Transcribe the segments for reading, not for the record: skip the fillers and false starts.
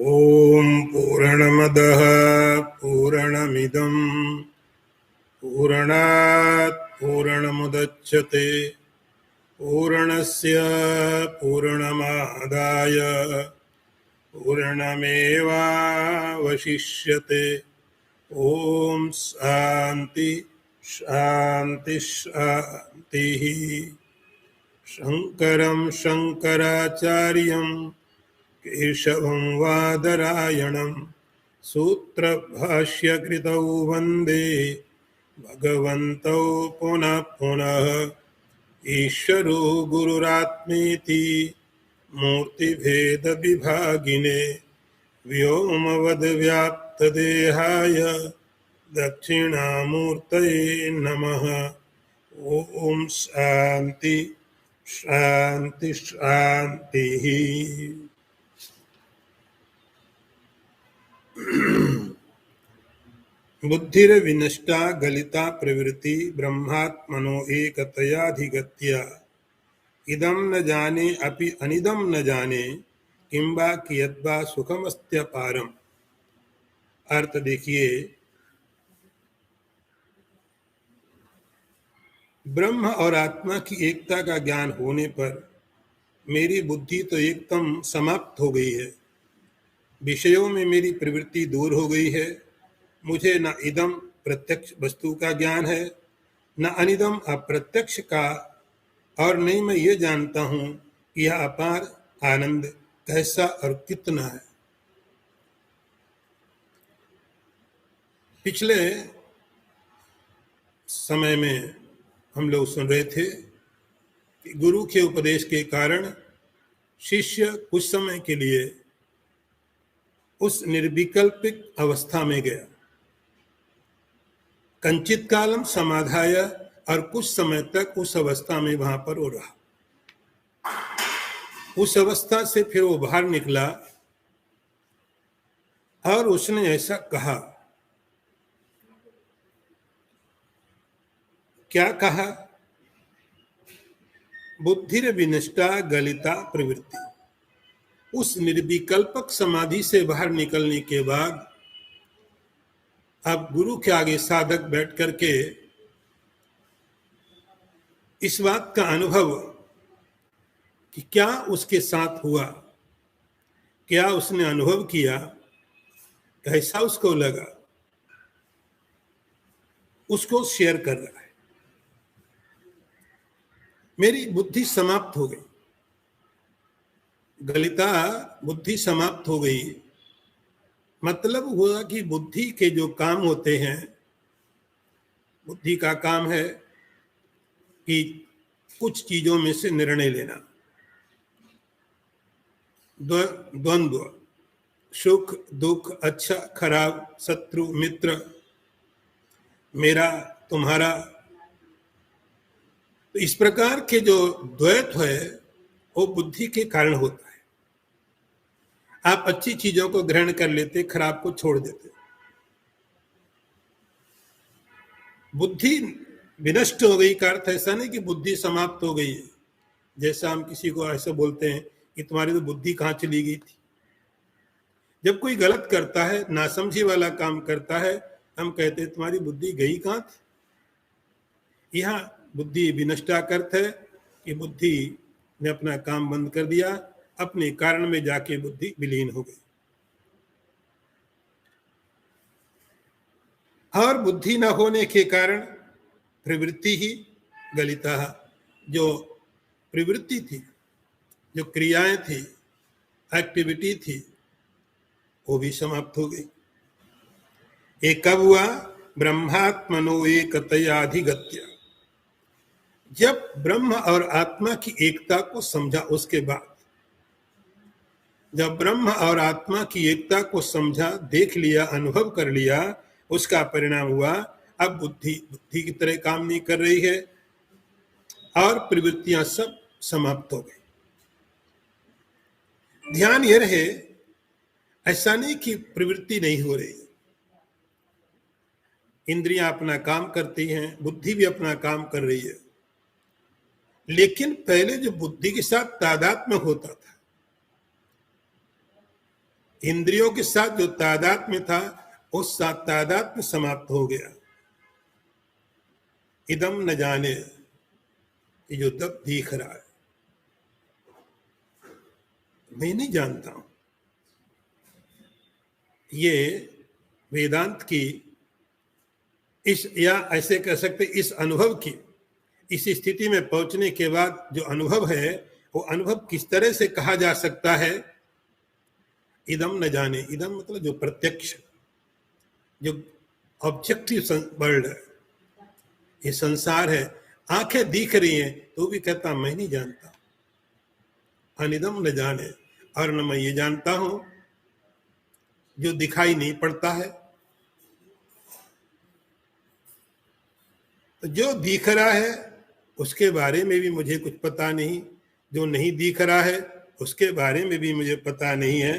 ॐ पूर्णमदः पूर्णमिदं पूर्णात् पूर्णमुदच्यते पूर्णस्य पूर्णमादाय पूर्णमेवावशिष्यते। ॐ शान्ति शान्ति शान्तिः। शङ्करं शङ्कराचार्यं केशवं वादरायणं सूत्रभाष्यकृतौ वन्दे भगवन्तौ पुनः पुनः। ईश्वरो गुरुरात्मेति मूर्तिभेदविभागिने व्योमवद्व्याप्तदेहाय दक्षिणामूर्तये नमः। ॐ शान्ति शान्ति शान्तिः। बुद्धिर्विनष्टा गलिता प्रवृत्ति ब्रह्मात्मनो एकतयाधिगत्य इदं न जाने अपि अनिदं न जाने किंबा कियद्वा सुखमस्त्यपारम। अर्थ देखिए, ब्रह्म और आत्मा की एकता का ज्ञान होने पर मेरी बुद्धि तो एकदम समाप्त हो गई है, विषयों में मेरी प्रवृत्ति दूर हो गई है। मुझे न इदम प्रत्यक्ष वस्तु का ज्ञान है, न अनिदम अप्रत्यक्ष का, और नहीं मैं ये जानता हूं कि यह अपार आनंद कैसा और कितना है। पिछले समय में हम लोग सुन रहे थे कि गुरु के उपदेश के कारण शिष्य कुछ समय के लिए उस निर्विकल्पिक अवस्था में गया। कंचित कालम समाधाय, और कुछ समय तक उस अवस्था में वहां पर वो रहा। उस अवस्था से फिर वो बाहर निकला और उसने ऐसा कहा। क्या कहा? बुद्धिर्विनष्टा गलिता प्रवृत्ति। उस निर्विकल्पक समाधि से बाहर निकलने के बाद अब गुरु के आगे साधक बैठ करके इस बात का अनुभव कि क्या उसके साथ हुआ, क्या उसने अनुभव किया, कैसा उसको लगा, उसको शेयर कर रहा है। मेरी बुद्धि समाप्त हो गई, गलिता बुद्धि समाप्त हो गई। मतलब हुआ कि बुद्धि के जो काम होते हैं, बुद्धि का काम है कि कुछ चीजों में से निर्णय लेना, द्वंद्व, सुख दुख, अच्छा खराब, शत्रु मित्र, मेरा तुम्हारा। तो इस प्रकार के जो द्वैत है वो बुद्धि के कारण होता है। आप अच्छी चीजों को ग्रहण कर लेते, खराब को छोड़ देते। बुद्धि विनष्ट हो गई का अर्थ ऐसा नहीं कि बुद्धि समाप्त हो गई है। जैसा हम किसी को ऐसा बोलते हैं कि तुम्हारी तो बुद्धि कहाँ चली गई थी। जब कोई गलत करता है, नासमझी वाला काम करता है, हम कहते हैं तुम्हारी बुद्धि गई कहाँ थी। यहाँ बुद्धि विनष्टा का अर्थ है कि बुद्धि ने अपना काम बंद कर दिया, अपने कारण में जाके बुद्धि विलीन हो गई। और बुद्धि न होने के कारण प्रवृत्ति ही गलिता, जो प्रवृत्ति थी, जो क्रियाएं थी, एक्टिविटी थी, वो भी समाप्त हो गई। एक कब हुआ? ब्रह्मात्मनो एकतयाधिगत्य। जब ब्रह्म और आत्मा की एकता को समझा, उसके बाद जब ब्रह्म और आत्मा की एकता को समझा, देख लिया, अनुभव कर लिया, उसका परिणाम हुआ अब बुद्धि बुद्धि की तरह काम नहीं कर रही है और प्रवृत्तियां सब समाप्त हो गई। ध्यान ये रहे, ऐसा नहीं कि प्रवृत्ति नहीं हो रही, इंद्रियां अपना काम करती हैं, बुद्धि भी अपना काम कर रही है। लेकिन पहले जो बुद्धि के साथ तादात्म्य होता था, इंद्रियों के साथ जो तादात्म्य था उस तादात्म्य समाप्त हो गया। इदम न जाने, ये जो तब दिख रहा है मैं नहीं जानता हूं। ये वेदांत की इस, या ऐसे कह सकते इस अनुभव की, इस स्थिति में पहुंचने के बाद जो अनुभव है वो अनुभव किस तरह से कहा जा सकता है? इदम न जाने, इदम मतलब जो प्रत्यक्ष, जो ऑब्जेक्टिव वर्ल्ड है, ये संसार है, आंखें दिख रही हैं तो भी कहता मैं नहीं जानता। अनिदम न जाने, और न मैं ये जानता हूं जो दिखाई नहीं पड़ता है। तो जो दिख रहा है उसके बारे में भी मुझे कुछ पता नहीं, जो नहीं दिख रहा है उसके बारे में भी मुझे पता नहीं है,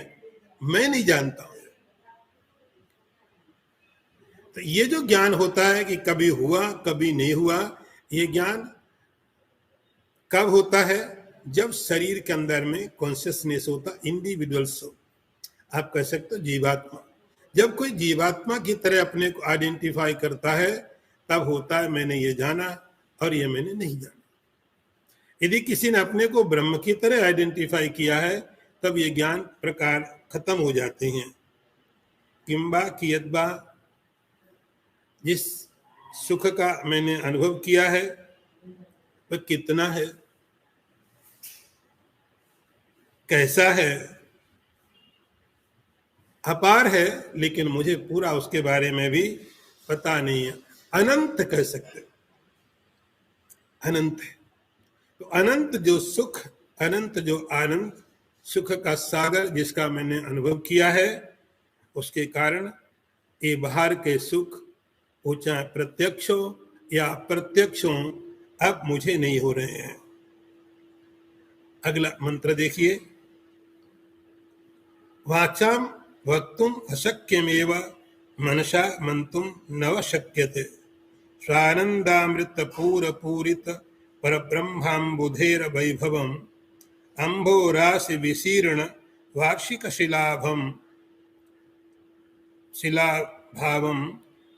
मैं नहीं जानता हूं। तो ये जो ज्ञान होता है कि कभी हुआ कभी नहीं हुआ, ये ज्ञान कब होता है? जब शरीर के अंदर में कॉन्शियसनेस होता, इंडिविजुअल सोल, आप कह सकते हो जीवात्मा। जब कोई जीवात्मा की तरह अपने को आइडेंटिफाई करता है तब होता है मैंने ये जाना और ये मैंने नहीं जाना। यदि किसी ने अपने को ब्रह्म की तरह आइडेंटिफाई किया है तब ये ज्ञान प्रकार खत्म हो जाते हैं। किंबा कियतबा, जिस सुख का मैंने अनुभव किया है वह कितना है, कैसा है, अपार है, लेकिन मुझे पूरा उसके बारे में भी पता नहीं है। अनंत कह सकते, अनंत है। तो अनंत जो सुख, अनंत जो आनंद, सुख का सागर जिसका मैंने अनुभव किया है, उसके कारण ये बाहर के सुख वो चाहे प्रत्यक्ष हो या अप्रत्यक्ष हो अब मुझे नहीं हो रहे हैं। अगला मंत्र देखिए, वाचाम वक्तुम अशक्यमेव मनसा मंतुम नव शक्यते, स्वानंदामृत पूर पूरित परब्रह्माम्बुधेर वैभवम, अंभोराशि विशीर्ण वार्षिक शिलाभम शिलाभावम,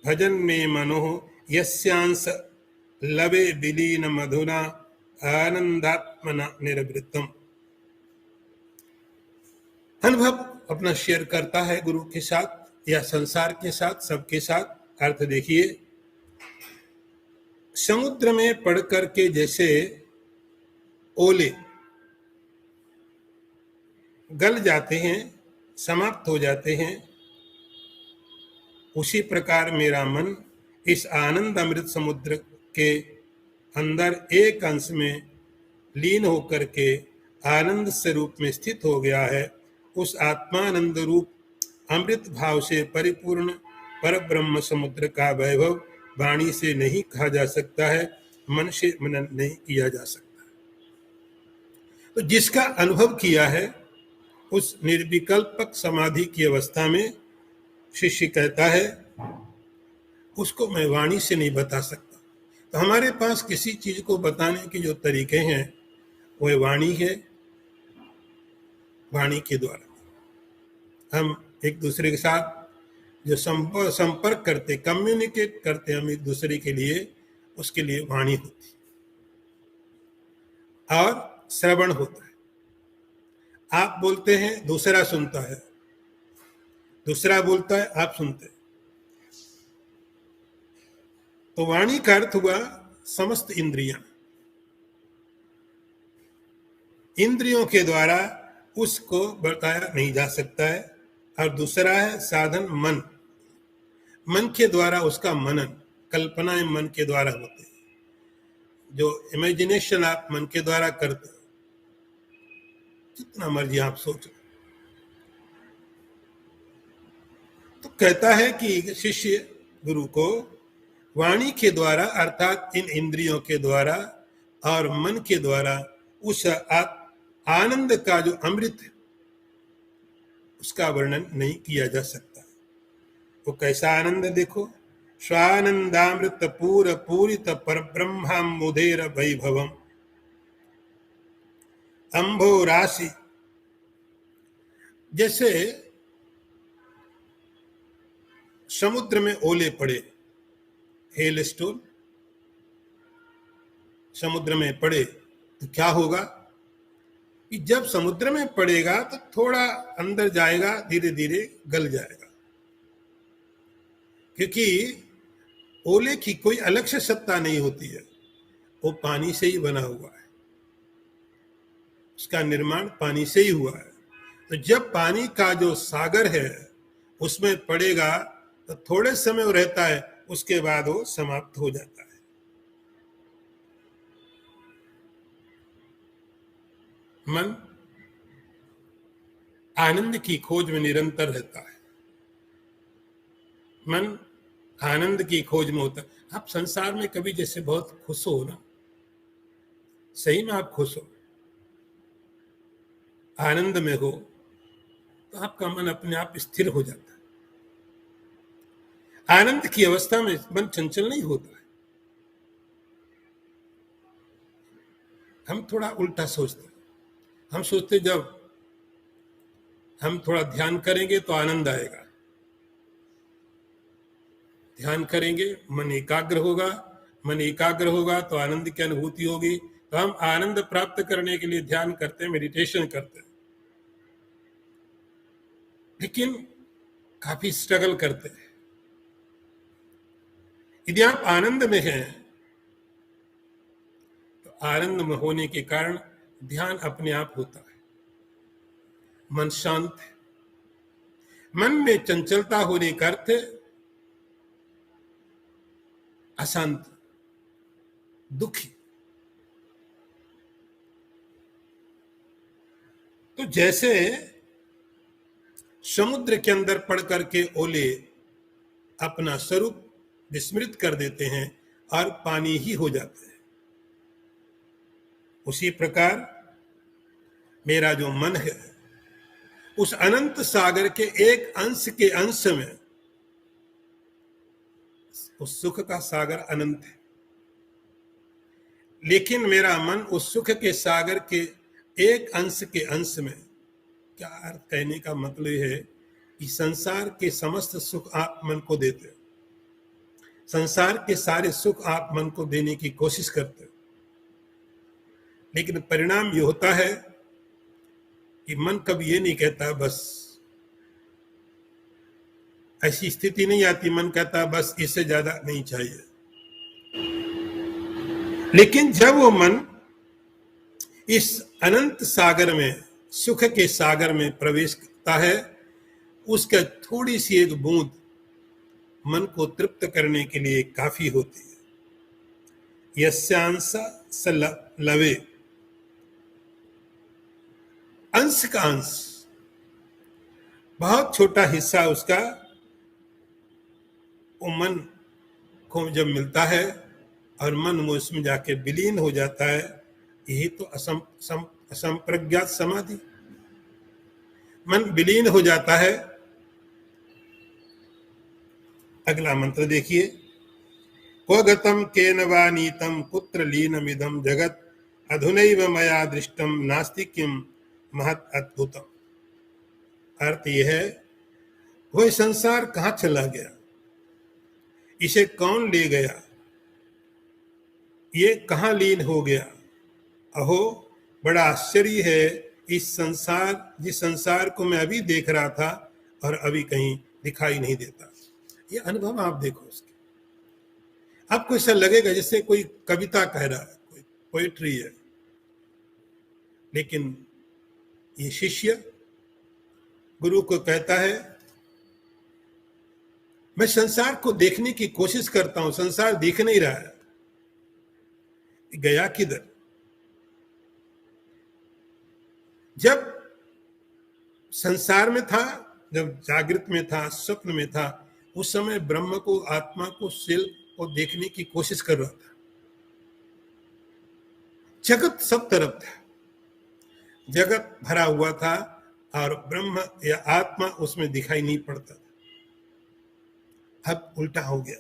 भजन में मनो यस्यांस लवे विलीन मधुना आनंदात्मना निर्वृत्तम। अनुभव अपना शेयर करता है गुरु के साथ या संसार के साथ, सबके साथ। अर्थ देखिए, समुद्र में पड़ करके जैसे ओले गल जाते हैं, समाप्त हो जाते हैं, उसी प्रकार मेरा मन इस आनंद अमृत समुद्र के अंदर एक अंश में लीन होकर के आनंद स्वरूप में स्थित हो गया है। उस आत्मानंद रूप अमृत भाव से परिपूर्ण परब्रह्म समुद्र का वैभव वाणी से नहीं कहा जा सकता है, मन से मनन नहीं किया जा सकता। तो जिसका अनुभव किया है उस निर्विकल्पक समाधि की अवस्था में शिष्य कहता है उसको मैं वाणी से नहीं बता सकता। तो हमारे पास किसी चीज को बताने के जो तरीके हैं वह वाणी है। वाणी के द्वारा हम एक दूसरे के साथ जो संपर्क करते, कम्युनिकेट करते हम एक दूसरे के लिए, उसके लिए वाणी होती और श्रवण होता है। आप बोलते हैं दूसरा सुनता है, दूसरा बोलता है आप सुनते हैं। तो वाणी का अर्थ हुआ समस्त इंद्रियां, इंद्रियों के द्वारा उसको बताया नहीं जा सकता है। और दूसरा है साधन मन, मन के द्वारा उसका मनन, कल्पनाएं मन के द्वारा होते हैं, जो इमेजिनेशन आप मन के द्वारा करते हो, जितना मर्जी आप सोचो। तो कहता है कि शिष्य गुरु को वाणी के द्वारा अर्थात इन इंद्रियों के द्वारा और मन के द्वारा उस आनंद का जो अमृत है उसका वर्णन नहीं किया जा सकता। वो कैसा आनंद देखो, स्वानंदामृत पूर पूरित परब्रह्माम्बुधेर वैभवम, अंभो राशि। जैसे समुद्र में ओले पड़े, हेल स्टोन समुद्र में पड़े तो क्या होगा कि जब समुद्र में पड़ेगा तो थोड़ा अंदर जाएगा, धीरे धीरे गल जाएगा, क्योंकि ओले की कोई अलग से सत्ता नहीं होती है, वो पानी से ही बना हुआ है, उसका निर्माण पानी से ही हुआ है। तो जब पानी का जो सागर है उसमें पड़ेगा तो थोड़े समय वो रहता है, उसके बाद वो समाप्त हो जाता है। मन आनंद की खोज में निरंतर रहता है, मन आनंद की खोज में होता है। आप संसार में कभी जैसे बहुत खुश हो ना, सही में आप खुश हो, आनंद में हो, तो आपका मन अपने आप स्थिर हो जाता है। आनंद की अवस्था में मन चंचल नहीं होता है। हम थोड़ा उल्टा सोचते हैं, हम सोचते जब हम थोड़ा ध्यान करेंगे तो आनंद आएगा, ध्यान करेंगे मन एकाग्र होगा, मन एकाग्र होगा तो आनंद की अनुभूति होगी। तो हम आनंद प्राप्त करने के लिए ध्यान करते हैं, मेडिटेशन करते हैं, लेकिन काफी स्ट्रगल करते हैं। यदि आप आनंद में हैं तो आनंद में होने के कारण ध्यान अपने आप होता है, मन शांत है। मन में चंचलता होने का अर्थ अशांत, दुखी। तो जैसे समुद्र के अंदर पड़ करके ओले अपना स्वरूप विस्मृत कर देते हैं और पानी ही हो जाते हैं, उसी प्रकार मेरा जो मन है उस अनंत सागर के एक अंश के अंश में, उस सुख का सागर अनंत है, लेकिन मेरा मन उस सुख के सागर के एक अंश के अंश में, क्या अर्थ कहने का मतलब है कि संसार के समस्त सुख आप मन को देते हो, संसार के सारे सुख आप मन को देने की कोशिश करते हो, लेकिन परिणाम ये होता है कि मन कभी ये नहीं कहता बस, ऐसी स्थिति नहीं आती, मन कहता बस इससे ज्यादा नहीं चाहिए। लेकिन जब वो मन इस अनंत सागर में, सुख के सागर में प्रवेश करता है, उसका थोड़ी सी एक बूंद मन को तृप्त करने के लिए काफी होती है। यस्यांश स लवे, अंश का अंश, बहुत छोटा हिस्सा उसका, वो मन को जब मिलता है और मन वो उसमें जाके विलीन हो जाता है, यही तो असंप्रज्ञात समाधि। मन विलीन हो जाता है। अगला मंत्र देखिए, क्व गतम केन वा नीतम कुत्र लीनमिदं जगत अधुनैव मया दृष्टम नास्ति किम महत् अद्भुतम। अर्थ यह है, वह संसार कहाँ चला गया, इसे कौन ले गया, ये कहाँ लीन हो गया। अहो बड़ा आश्चर्य है, इस संसार, जिस संसार को मैं अभी देख रहा था और अभी कहीं दिखाई नहीं देता। ये अनुभव आप देखो उसके, आपको ऐसा लगेगा जैसे कोई कविता कह रहा है, कोई पोएट्री है, लेकिन ये शिष्य गुरु को कहता है, मैं संसार को देखने की कोशिश करता हूं, संसार दिख नहीं रहा है, गया किधर। जब संसार में था, जब जागृत में था, स्वप्न में था, उस समय ब्रह्म को, आत्मा को, शिल्प को देखने की कोशिश कर रहा था। जगत सब तरफ था, जगत भरा हुआ था और ब्रह्म या आत्मा उसमें दिखाई नहीं पड़ता था। अब उल्टा हो गया,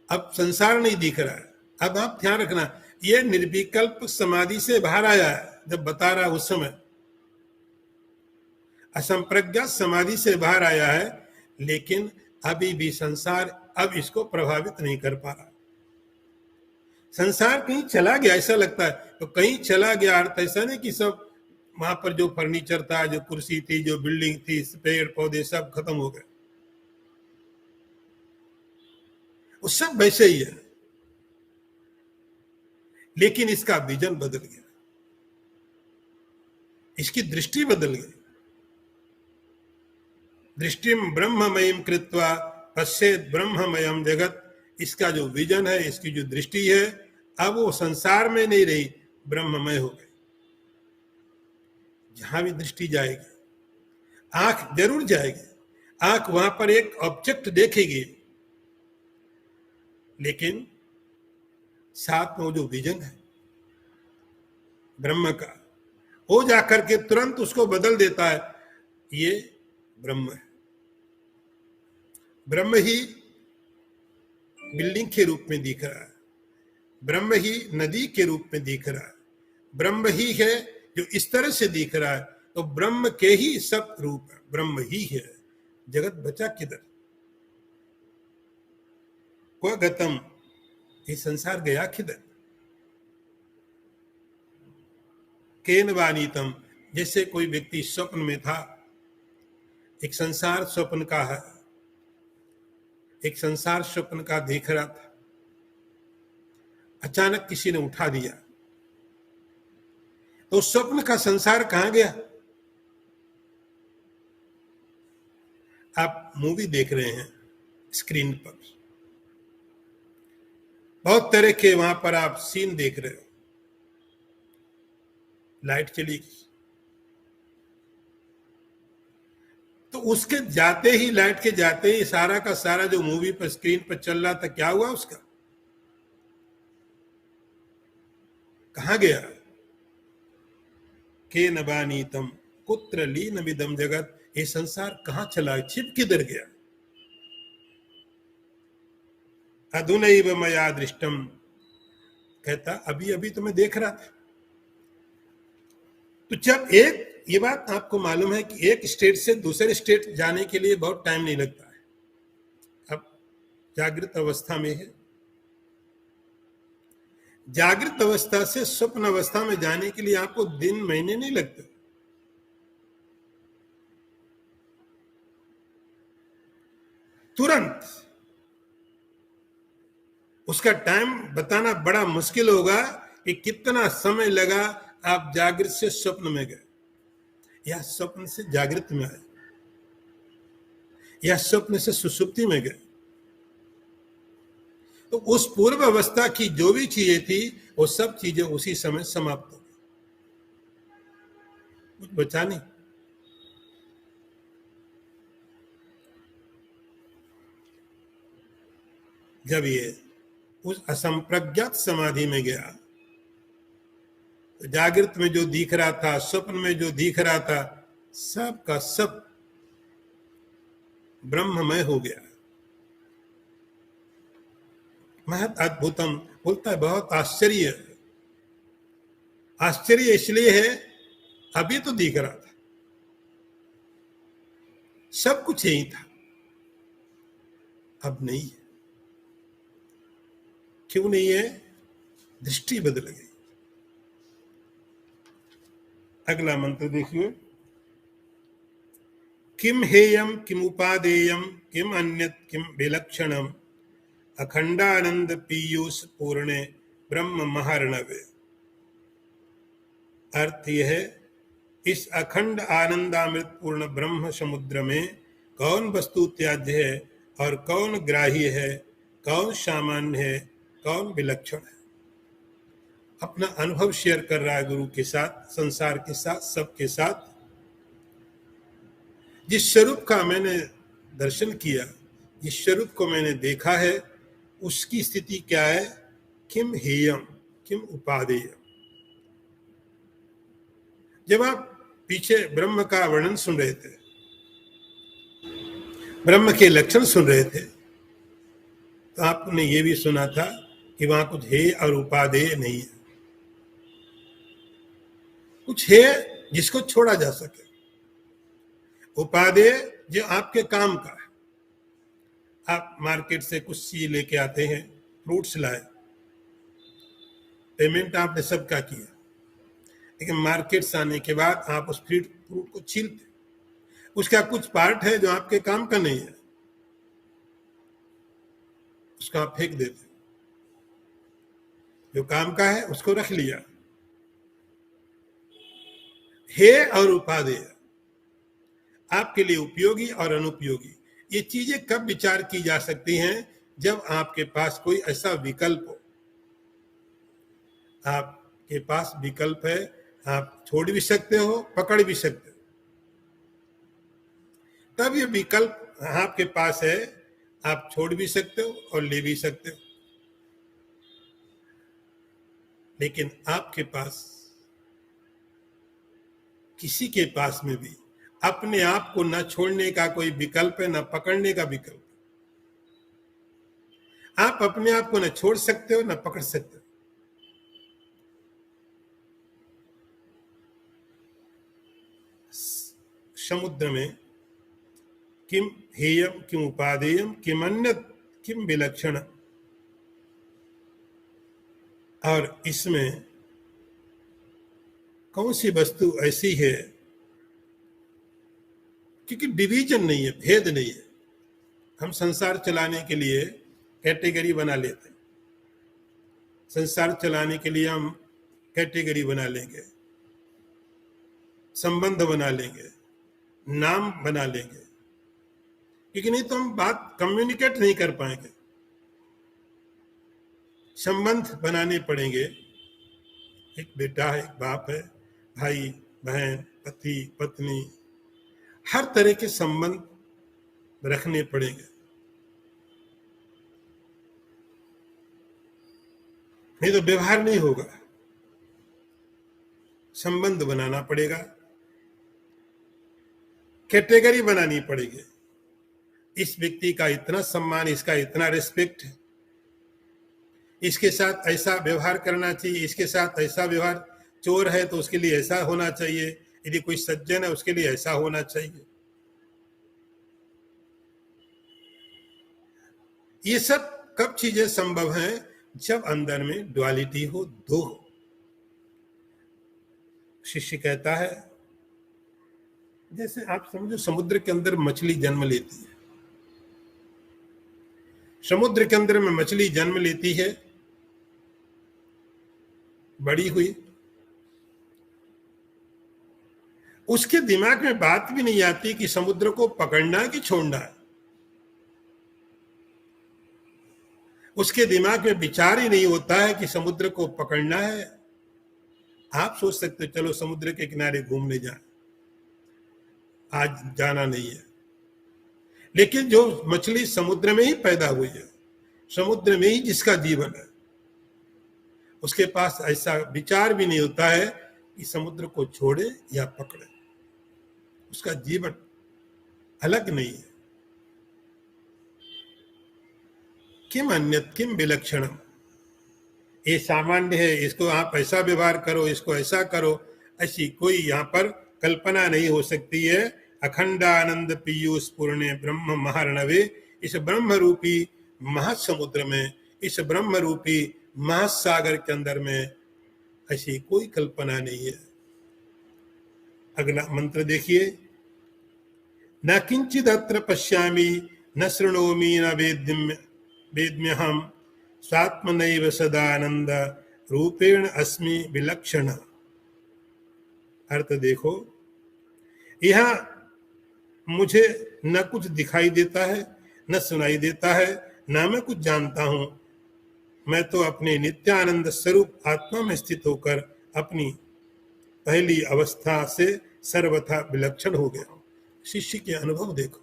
अब संसार नहीं दिख रहा है। अब आप ध्यान रखना, ये निर्विकल्प समाधि से बाहर आया है। जब बता रहा उस समय असंप्रज्ञात समाधि से बाहर आया है, लेकिन अभी भी संसार अब इसको प्रभावित नहीं कर पा रहा। संसार कहीं चला गया ऐसा लगता है, तो कहीं चला गया अर्थ ऐसा नहीं कि सब वहां पर जो फर्नीचर था, जो कुर्सी थी, जो बिल्डिंग थी, पेड़ पौधे सब खत्म हो गए, वो सब वैसे ही है, लेकिन इसका विजन बदल गया, इसकी दृष्टि बदल गई। दृष्टिम ब्रह्ममयम कृत्वा पश्येत ब्रह्ममयम जगत, इसका जो विजन है, इसकी जो दृष्टि है, अब वो संसार में नहीं रही, ब्रह्ममय हो गई। जहां भी दृष्टि जाएगी, आंख जरूर जाएगी, आंख वहां पर एक ऑब्जेक्ट देखेगी, लेकिन साथ में वो जो विजन है ब्रह्म का, वो जाकर के तुरंत उसको बदल देता है, ये ब्रह्म है। ब्रह्म ही बिल्डिंग के रूप में दिख रहा है, ब्रह्म ही नदी के रूप में दिख रहा है, ब्रह्म ही है जो इस तरह से दिख रहा है, तो ब्रह्म के ही सब रूप है, ब्रह्म ही है। जगत बचा किधर? क्व गतम, ये संसार गया किधर? केन वानीतम, जैसे कोई व्यक्ति स्वप्न में था, एक संसार स्वप्न का है, एक संसार स्वप्न का देख रहा था, अचानक किसी ने उठा दिया, तो स्वप्न का संसार कहां गया? आप मूवी देख रहे हैं स्क्रीन पर, बहुत तरह के वहां पर आप सीन देख रहे हो, लाइट चली गई, तो उसके जाते ही, लाइट के जाते ही सारा का सारा जो मूवी पर स्क्रीन पर चल रहा था, क्या हुआ उसका? कहां गया? के नबानीतम कुत्र लीनमिदं जगत, ये संसार कहां चला, छिप किधर गया? अधुनैव मया दृष्टम, कहता अभी अभी तो मैं देख रहा था। तो जब एक, ये बात आपको मालूम है कि एक स्टेट से दूसरे स्टेट जाने के लिए बहुत टाइम नहीं लगता है। अब जागृत अवस्था में है, जागृत अवस्था से स्वप्न अवस्था में जाने के लिए आपको दिन महीने नहीं लगते, तुरंत। उसका टाइम बताना बड़ा मुश्किल होगा कि कितना समय लगा आप जागृत से स्वप्न में गए, या स्वप्न से जागृत में आए, या स्वप्न से सुषुप्ति में गए। तो उस पूर्व अवस्था की जो भी चीजें थी, वो सब चीजें उसी समय समाप्त हो गई, कुछ बचा नहीं। जब ये उस असंप्रज्ञात समाधि में गया, तो जागृत में जो दिख रहा था, स्वप्न में जो दिख रहा था, सब का सब ब्रह्ममय हो गया। महत अद्भुतम, बोलता है बहुत आश्चर्य। आश्चर्य इसलिए है, अभी तो दिख रहा था, सब कुछ यही था, अब नहीं है। क्यों नहीं है? दृष्टि बदल गई। अगला मंत्र देखिए, किम हेयम किम उपादेयम किम अन्यत किम विलक्षणम अखंडानंद पीयूष पूर्णे ब्रह्म महार्णवे। अर्थ यह है, इस अखंड आनंदामृत पूर्ण ब्रह्म समुद्र में कौन वस्तु त्याज्य है और कौन ग्राह्य है, कौन सामान्य है, कौन विलक्षण है। अपना अनुभव शेयर कर रहा है गुरु के साथ, संसार के साथ, सबके साथ। जिस स्वरूप का मैंने दर्शन किया, जिस स्वरूप को मैंने देखा है, उसकी स्थिति क्या है? किम हेयम किम उपादेयम। जब आप पीछे ब्रह्म का वर्णन सुन रहे थे, ब्रह्म के लक्षण सुन रहे थे, तो आपने ये भी सुना था कि वहां कुछ है और उपादेय नहीं है। कुछ है जिसको छोड़ा जा सके, उपादेय जो आपके काम का है, आप मार्केट से कुछ चीज लेके आते हैं, फ्रूट्स लाए, पेमेंट आपने सबका किया, लेकिन मार्केट से आने के बाद आप उस फ्रूट को छीलते, उसका कुछ पार्ट है जो आपके काम का नहीं है, उसको आप फेंक देते, जो काम का है उसको रख लिया। हे और उपादेय, आपके लिए उपयोगी और अनुपयोगी, ये चीजें कब विचार की जा सकती हैं? जब आपके पास कोई ऐसा विकल्प हो, आपके पास विकल्प है, आप छोड़ भी सकते हो, पकड़ भी सकते हो, तब ये विकल्प आपके पास है, आप छोड़ भी सकते हो और ले भी सकते हो। लेकिन आपके पास, किसी के पास में भी अपने आप को न छोड़ने का कोई विकल्प है, न पकड़ने का विकल्प। आप अपने आप को न छोड़ सकते हो, न पकड़ सकते हो। समुद्र में किम हेयम किम उपादेयम किम अन्यत किम विलक्षण, और इसमें कौन सी वस्तु ऐसी है, क्योंकि डिवीजन नहीं है, भेद नहीं है। हम संसार चलाने के लिए कैटेगरी बना लेते हैं, संसार चलाने के लिए हम कैटेगरी बना लेंगे, संबंध बना लेंगे, नाम बना लेंगे, क्योंकि नहीं तो हम बात कम्युनिकेट नहीं कर पाएंगे। संबंध बनाने पड़ेंगे, एक बेटा है, एक बाप है, भाई बहन, पति पत्नी, हर तरह के संबंध रखने पड़ेंगे, नहीं तो व्यवहार नहीं होगा। संबंध बनाना पड़ेगा, कैटेगरी बनानी पड़ेगी। इस व्यक्ति का इतना सम्मान, इसका इतना रिस्पेक्ट, इसके साथ ऐसा व्यवहार करना चाहिए, इसके साथ ऐसा व्यवहार, चोर है तो उसके लिए ऐसा होना चाहिए, यदि कोई सज्जन है उसके लिए ऐसा होना चाहिए। ये सब कब चीजें संभव हैं? जब अंदर में ड्युअलिटी हो, दो हो। शिष्य कहता है, जैसे आप समझो समुद्र के अंदर मछली जन्म लेती है, समुद्र के अंदर में मछली जन्म लेती है, बड़ी हुई, उसके दिमाग में बात भी नहीं आती कि समुद्र को पकड़ना है कि छोड़ना है। उसके दिमाग में विचार ही नहीं होता है कि समुद्र को पकड़ना है। आप सोच सकते हो चलो समुद्र के किनारे घूमने जाए, आज जाना नहीं है, लेकिन जो मछली समुद्र में ही पैदा हुई है, समुद्र में ही जिसका जीवन है, उसके पास ऐसा विचार भी नहीं होता है कि समुद्र को छोड़े या पकड़े। उसका जीवन अलग नहीं है। किम अन्यत किम विलक्षणम, ये सामान्य है, इसको आप ऐसा व्यवहार करो, इसको ऐसा करो, ऐसी कोई यहाँ पर कल्पना नहीं हो सकती है। अखंडानंद पीयूष पूर्णे ब्रह्म महारणवे, इस ब्रह्म रूपी महासमुद्र में, इस ब्रह्म रूपी महासागर के अंदर में ऐसी कोई कल्पना नहीं है। अगला मंत्र देखिए, न किंचित अत्र पश्यामि न शृणोमि न वेद्म्यहम स्वात्मनैव सदानंद रूपेण अस्मि विलक्षण। अर्थ देखो, यहां मुझे न कुछ दिखाई देता है, न सुनाई देता है, न मैं कुछ जानता हूं। मैं तो अपने नित्यानंद स्वरूप आत्मा में स्थित होकर अपनी पहली अवस्था से सर्वथा विलक्षण हो गया हूं। शिष्य के अनुभव देखो,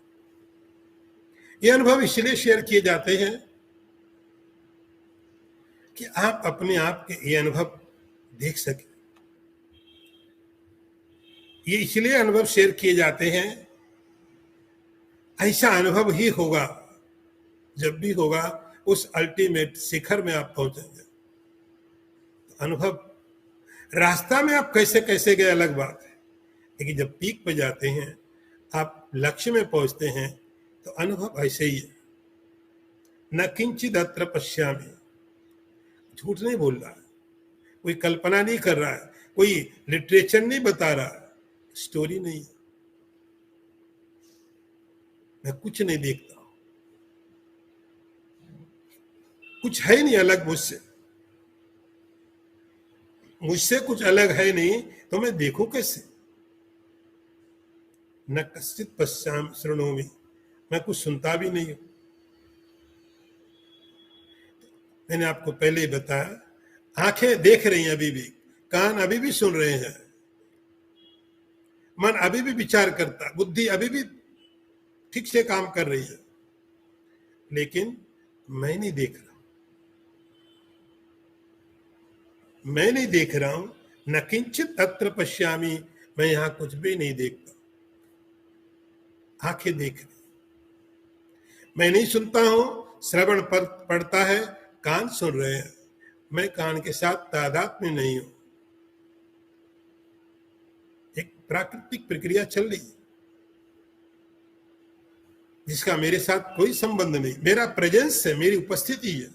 ये अनुभव इसलिए शेयर किए जाते हैं कि आप अपने आप के ये अनुभव देख सके। ये इसलिए अनुभव शेयर किए जाते हैं, ऐसा अनुभव ही होगा, जब भी होगा उस अल्टीमेट शिखर में आप पहुंचेंगे। अनुभव, रास्ता में आप कैसे कैसे गए अलग बात है, लेकिन जब पीक पे जाते हैं, आप लक्ष्य में पहुंचते हैं, तो अनुभव ऐसे ही है। न किंचित अत्र पश्यामि। झूठ नहीं बोल रहा, कोई कल्पना नहीं कर रहा है, कोई लिटरेचर नहीं बता रहा, स्टोरी नहीं, मैं कुछ नहीं देखता, कुछ है नहीं अलग मुझसे, मुझसे कुछ अलग है नहीं, तो मैं देखूं कैसे। न कश्चित पश्याम शृणोमि, मैं कुछ सुनता भी नहीं हूं। मैंने आपको पहले ही बताया, आंखें देख रही हैं अभी भी, कान अभी भी सुन रहे हैं, मन अभी भी विचार करता, बुद्धि अभी भी ठीक से काम कर रही है, लेकिन मैं नहीं देख रहा, मैं नहीं देख रहा हूं। न किंचित अत्र पश्यामि, मैं यहां कुछ भी नहीं देखता, आंखें देख रही। मैं नहीं सुनता हूं, श्रवण पड़ता है, कान सुन रहे हैं, मैं कान के साथ तादात्म्य में नहीं हूं। एक प्राकृतिक प्रक्रिया चल रही है जिसका मेरे साथ कोई संबंध नहीं, मेरा प्रेजेंस है, मेरी उपस्थिति है,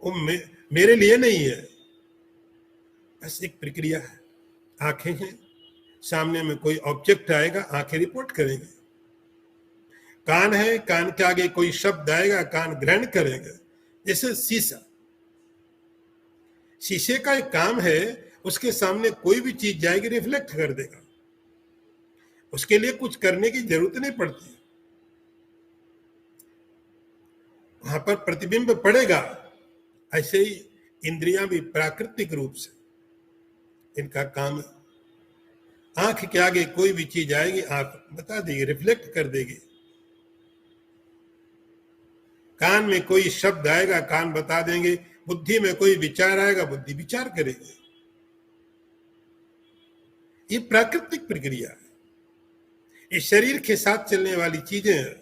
वो मेरे लिए नहीं है, बस एक प्रक्रिया है। आंखें हैं, सामने में कोई ऑब्जेक्ट आएगा, आंखें रिपोर्ट करेंगे। कान है, कान के आगे कोई शब्द आएगा, कान ग्रहण करेंगे। जैसे शीशा, शीशे का एक काम है, उसके सामने कोई भी चीज जाएगी रिफ्लेक्ट कर देगा, उसके लिए कुछ करने की जरूरत नहीं पड़ती, वहां पर प्रतिबिंब पड़ेगा। ऐसे ही इंद्रियां भी प्राकृतिक रूप से इनका काम है, आंख के आगे कोई भी चीज आएगी, आंख बता देगी, रिफ्लेक्ट कर देगी। कान में कोई शब्द आएगा, कान बता देंगे। बुद्धि में कोई विचार आएगा, बुद्धि विचार करेगी। ये प्राकृतिक प्रक्रिया है, ये शरीर के साथ चलने वाली चीजें हैं,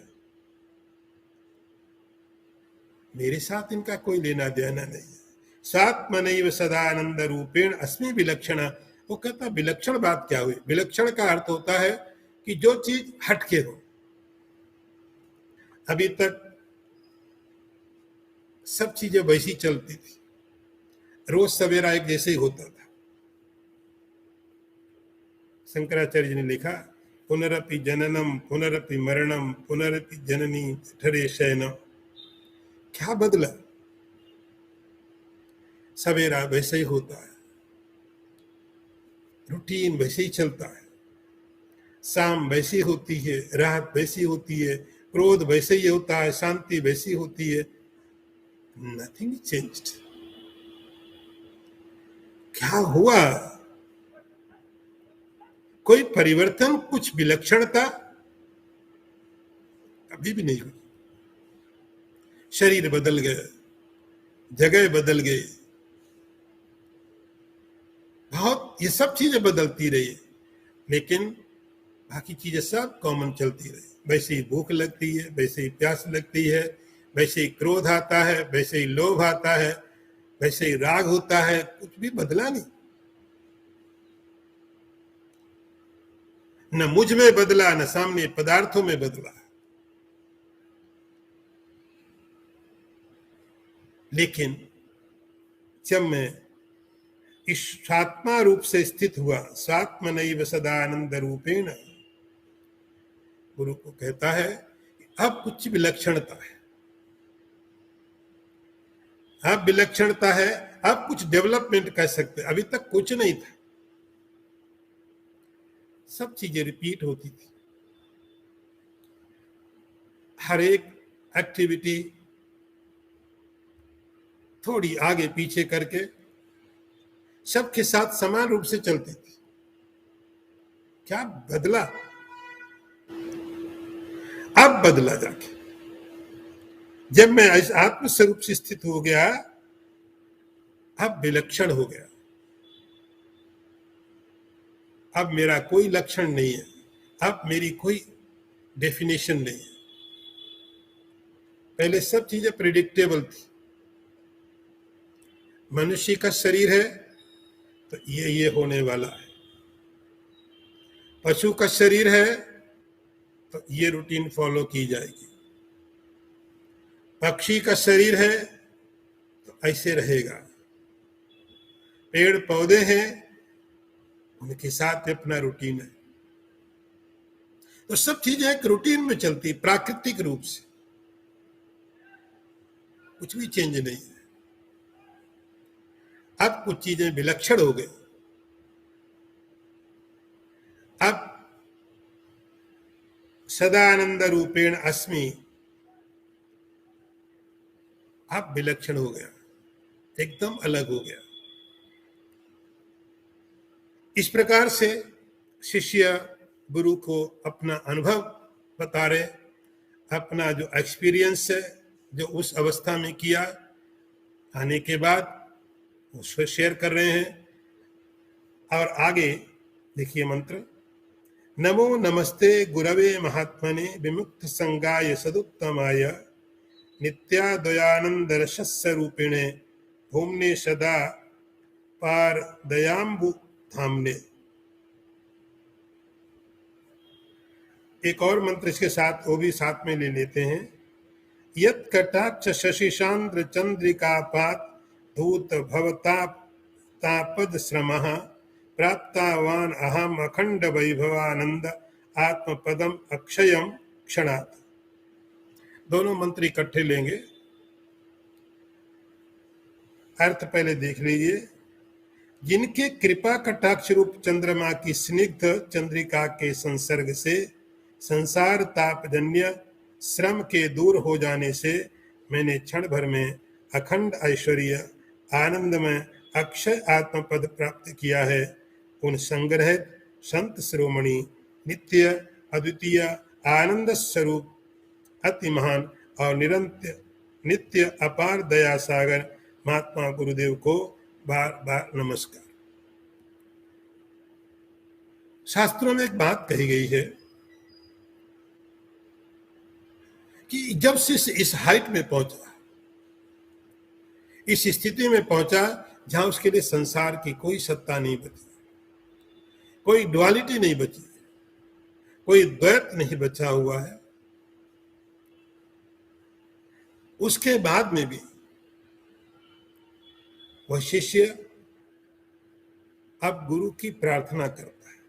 मेरे साथ इनका कोई लेना देना नहीं है। स्वात्मनैव सदानंद रूपेण अस्मि विलक्षण। वो कहता विलक्षण बात क्या हुई? विलक्षण का अर्थ होता है कि जो चीज हटके हो। अभी तक सब चीजें वैसी चलती थी, रोज सवेरा एक जैसे ही होता था। शंकराचार्य जी ने लिखा, पुनरपि जननम पुनरपि मरणम पुनरपि जननी ठरे शयनम। क्या बदला? सवेरा वैसे ही होता है, रूटीन वैसे ही चलता है, शाम वैसी होती है, रात वैसी होती है, क्रोध वैसे ही होता है, शांति वैसी होती है। Nothing changed. क्या हुआ? कोई परिवर्तन, कुछ विलक्षणता कभी भी नहीं हुई। शरीर बदल गए, जगह बदल गई, बहुत ये सब चीजें बदलती रही, लेकिन बाकी चीजें सब कॉमन चलती रही। वैसे ही भूख लगती है, वैसे ही प्यास लगती है, वैसे ही क्रोध आता है, वैसे ही लोभ आता है, वैसे ही राग होता है, कुछ भी बदला नहीं। न मुझ में बदला, न सामने पदार्थों में बदला। लेकिन जब मैं इस स्वात्मा रूप से स्थित हुआ, स्वात्मनैव सदानंद रूपेण, गुरु को कहता है अब कुछ विलक्षणता है, अब विलक्षणता है, अब कुछ डेवलपमेंट कह सकते। अभी तक कुछ नहीं था, सब चीजें रिपीट होती थी। हर एक एक्टिविटी थोड़ी आगे पीछे करके सबके साथ समान रूप से चलती थी। क्या बदला? अब बदला जाके जब मैं इस आत्म स्वरूप से स्थित हो गया, अब विलक्षण हो गया। अब मेरा कोई लक्षण नहीं है, अब मेरी कोई डेफिनेशन नहीं है। पहले सब चीजें प्रिडिक्टेबल थी। मनुष्य का शरीर है तो ये होने वाला है, पशु का शरीर है तो ये रूटीन फॉलो की जाएगी, पक्षी का शरीर है तो ऐसे रहेगा, पेड़ पौधे हैं उनके साथ अपना रूटीन है। तो सब चीजें एक रूटीन में चलती, प्राकृतिक रूप से, कुछ भी चेंज नहीं है। अब कुछ चीजें विलक्षण हो गई। अब सदानंद रूपेण अस्मि, अब विलक्षण हो गया, एकदम अलग हो गया। इस प्रकार से शिष्य गुरु को अपना अनुभव बता रहे, अपना जो एक्सपीरियंस है, जो उस अवस्था में किया, आने के बाद उसको शेयर कर रहे हैं। और आगे देखिए मंत्र, नमो नमस्ते गुरवे महात्मने विमुक्त संगाय सदुत्तमाय नित्याद्वयानंद रसस्य रूपिणे भूमने सदा पार दयाम्बु धामने। एक और मंत्र इसके साथ, वो भी साथ में ले लेते हैं। यत् कटाक्ष शशिशांद्र चंद्रिकापात धूत भवताप तापद श्रमः प्राप्तावान अहम अखंड वैभवानंद आत्मपदम अक्षयम क्षणात्। दोनों मंत्र इकट्ठे लेंगे, अर्थ पहले देख लीजिए। जिनके कृपा कटाक्ष रूप चंद्रमा की स्निग्ध चंद्रिका के संसर्ग से संसार तापजन्य श्रम के दूर हो जाने से मैंने क्षण भर में अखंड ऐश्वर्य आनंद में अक्षय आत्मपद प्राप्त किया है, उन संग्रहित संत शिरोमणि नित्य अद्वितीय आनंद स्वरूप अति महान और निरंतर नित्य अपार दया सागर महात्मा गुरुदेव को बार बार नमस्कार। शास्त्रों में एक बात कही गई है कि जब शिष्य इस हाइट में पहुंचा, इस स्थिति में पहुंचा जहां उसके लिए संसार की कोई सत्ता नहीं बची, कोई डुअलिटी नहीं बची, कोई द्वैत नहीं बचा हुआ है, उसके बाद में भी वह शिष्य अब गुरु की प्रार्थना करता है,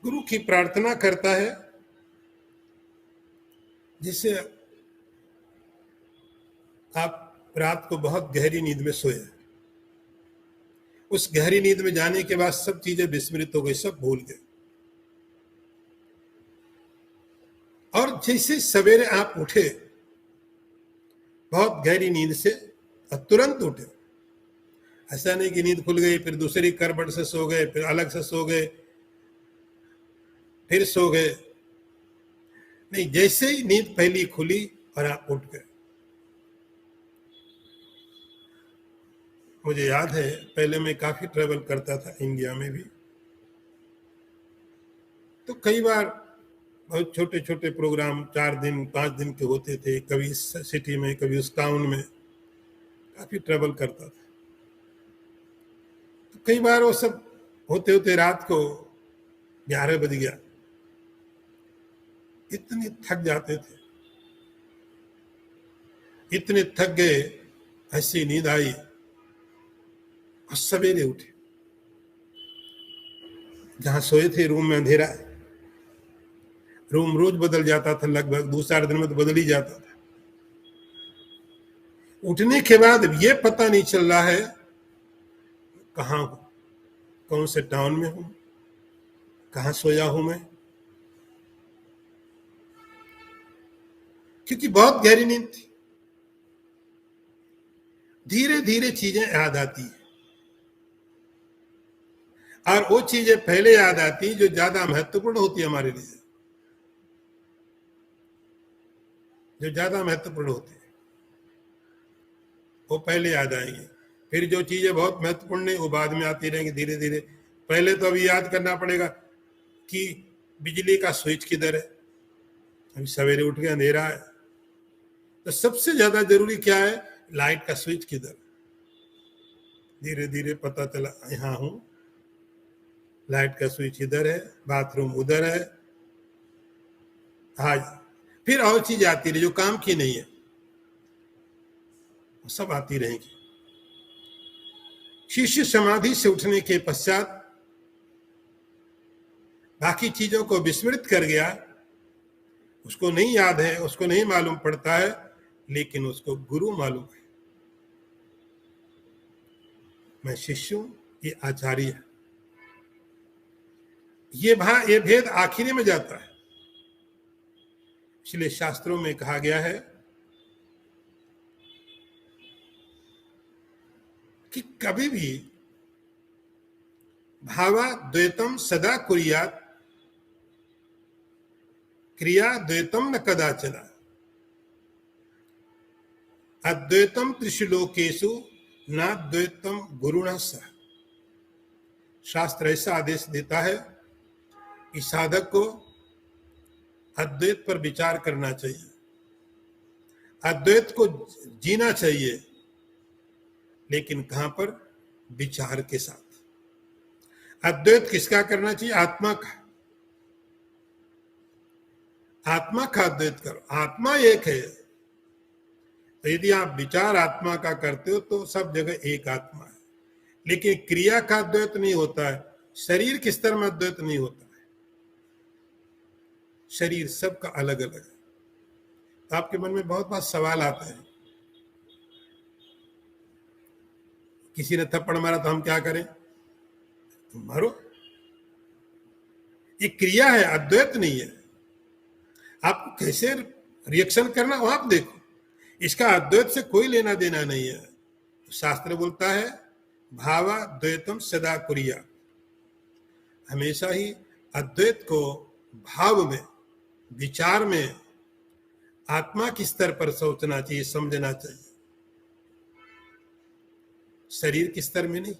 गुरु की प्रार्थना करता है, जिससे आप रात को बहुत गहरी नींद में सोए, उस गहरी नींद में जाने के बाद सब चीजें विस्मृत हो गई, सब भूल गए, और जैसे सवेरे आप उठे बहुत गहरी नींद से और तुरंत उठे, ऐसा नहीं कि नींद खुल गई फिर दूसरी करवट से सो गए, फिर अलग से सो गए, फिर सो गए, नहीं, जैसे ही नींद पहली खुली और आप उठ गए। मुझे याद है पहले मैं काफी ट्रेवल करता था इंडिया में भी, तो कई बार बहुत छोटे छोटे प्रोग्राम 4 दिन 5 दिन के होते थे, कभी इस सिटी में कभी उस टाउन में, काफी ट्रेवल करता था। तो कई बार वो सब होते होते रात को 11 बज गया, इतने थक जाते थे, इतने थक गए, ऐसी नींद आई और सवेरे उठे, जहां सोए थे रूम में अंधेरा है, रूम रोज बदल जाता था, लगभग 2-4 दिन में तो बदल ही जाता था। उठने के बाद ये पता नहीं चल रहा है कहाँ हूं, कौन से टाउन में हूं, कहाँ सोया हूं मैं, क्योंकि बहुत गहरी नींद थी। धीरे धीरे चीजें याद आती है, और वो चीजें पहले याद आती जो ज्यादा महत्वपूर्ण होती है हमारे लिए, जो ज्यादा महत्वपूर्ण होती है वो पहले याद आएंगे, फिर जो चीजें बहुत महत्वपूर्ण नहीं वो बाद में आती रहेंगी धीरे धीरे। पहले तो अभी याद करना पड़ेगा कि बिजली का स्विच किधर है, अभी सवेरे उठ के अंधेरा है, तो सबसे ज्यादा जरूरी क्या है, लाइट का स्विच किधर। धीरे धीरे पता चला यहाँ हूं, लाइट का स्विच इधर है, बाथरूम उधर है। आज फिर और चीज आती रही जो काम की नहीं है, वो सब आती रहेगी। शिष्य समाधि से उठने के पश्चात बाकी चीजों को विस्मृत कर गया, उसको नहीं याद है, उसको नहीं मालूम पड़ता है, लेकिन उसको गुरु मालूम है। मैं शिष्य हूं, ये आचार्य है। ये भेद आखिरी में जाता है। इसलिए शास्त्रों में कहा गया है कि कभी भी भावाद्वैतम सदा कुर्यात्, क्रिया द्वैतम न कदाचन, अद्वैतम त्रिषु लोकेषु नाद्वैतम गुरुणः सह। शास्त्र ऐसा आदेश देता है कि साधक को अद्वैत पर विचार करना चाहिए, अद्वैत को जीना चाहिए, लेकिन कहां पर? विचार के साथ। अद्वैत किसका करना चाहिए? आत्मा का। आत्मा का अद्वैत करो, आत्मा एक है। तो यदि आप विचार आत्मा का करते हो तो सब जगह एक आत्मा है, लेकिन क्रिया का अद्वैत नहीं होता है, शरीर के स्तर में अद्वैत नहीं होता है, शरीर सबका अलग अलग है। तो आपके मन में बहुत बार सवाल आता है, किसी ने थप्पड़ मारा तो हम क्या करें? तुम मारो। ये क्रिया है, अद्वैत नहीं है। आपको कैसे रिएक्शन करना वो आप देखो, इसका अद्वैत से कोई लेना देना नहीं है। शास्त्र बोलता है भावाद्वैतम सदा कुर्या, हमेशा ही अद्वैत को भाव में, विचार में, आत्मा के स्तर पर सोचना चाहिए, समझना चाहिए, शरीर के स्तर में नहीं।